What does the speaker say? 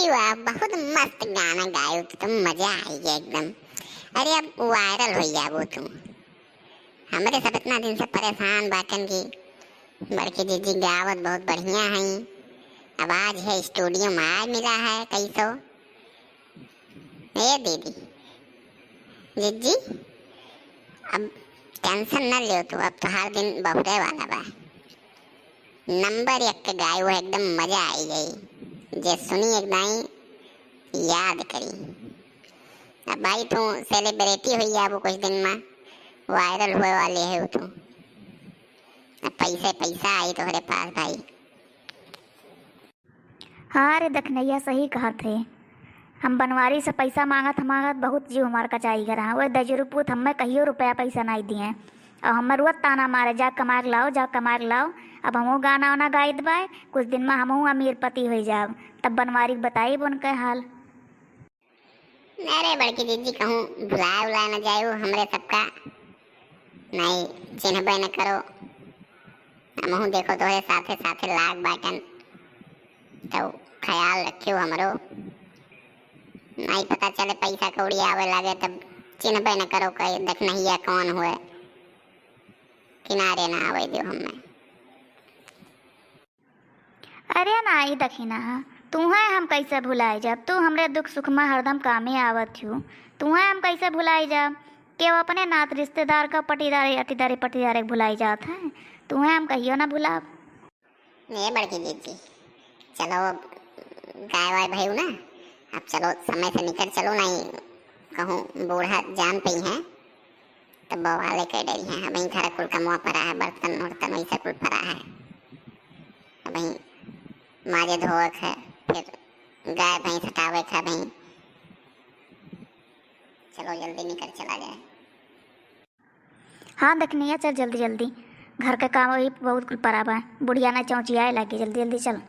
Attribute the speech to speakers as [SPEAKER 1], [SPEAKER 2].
[SPEAKER 1] वाह, बहुत मस्त गाना गायो तुम, मजा आई गया एकदम। अरे अब वायरल हो जाबो तुम। हमरे सब इतना दिन से परेशान बाटन की बड़की दीदी गावत बहुत बढ़िया है। अब आज है स्टूडियो में आज मिला है कैसो। ए दीदी जीजी, अब टेंशन न लियो तू, अब तो हर दिन बहुते वाला बा। नंबर एक के गायो एकदम मजा आई गई। जे सुनी एकदम याद करी। अब भाई तू सेलिब्रिटी हुई जाबो कुछ दिन में, वायरल हुए वाले है तू। अब पैसे पैसा आई तुम्हारे पास भाई।
[SPEAKER 2] हाँ रे दखनैया, सही कहा थे। हम बनवारी से पैसा मांगत बहुत जीव हमार कचाई करा। वह दजरूपूत हमें कहियो रुपया पैसा नहीं दिए और हमें रोज ताना मारे, जा कमा के लाओ, जा कमा के लाओ। अब हमहू गाना वाना गाई दबाए, कुछ दिन में हमहू अमीर पति हो जाब, तब बनवारी बताई उनके हाल।
[SPEAKER 1] अरे बड़की दीदी कहूँ भुलाए उलाए न जायो हमरे सबका, नहीं चिन्हबे न करो। हमहू देखो तोहरे साथे साथे लाग बाटन, तो ख्याल रखियो हमरो। नहीं पता चले पैसा कौड़ी आवे लगे तब चिन्हबे न करो कहीं दखनहिया कौन हुए, किनारे ना आवे दियो हमें।
[SPEAKER 2] अरे ना ई दखिना, तुम्हें हम कैसे भुलाई जब, तू हमरे दुख सुख में हरदम कामे आवत हूँ। तुम्हें हम कैसे भुलाई जब, केव अपने नात रिश्तेदार का पटीदारे भुलाई जात है। तुम्हें हम कहियो ना भुलाब।
[SPEAKER 1] ये बड़की दीदी चलो गाय वाय भयू ना, अब चलो समय से निकल चलो, नहीं कहूँ बूढ़ा जान पई हैं तब बवाले कह डरी हैं। अब घर कुल कमुआ पड़ा है, बर्तन उर्तन वैसे कुल पड़ा है। अब माजे धोवक है, फिर गाय भैंस हटावे है भाई। चलो जल्दी निकल चला जाए।
[SPEAKER 2] हाँ दखनिया, चल जल्दी जल्दी, घर का काम अभी बहुत कुल पड़ा बा। बुढ़िया ना चौंचियाए लगी, जल्दी जल्दी चल।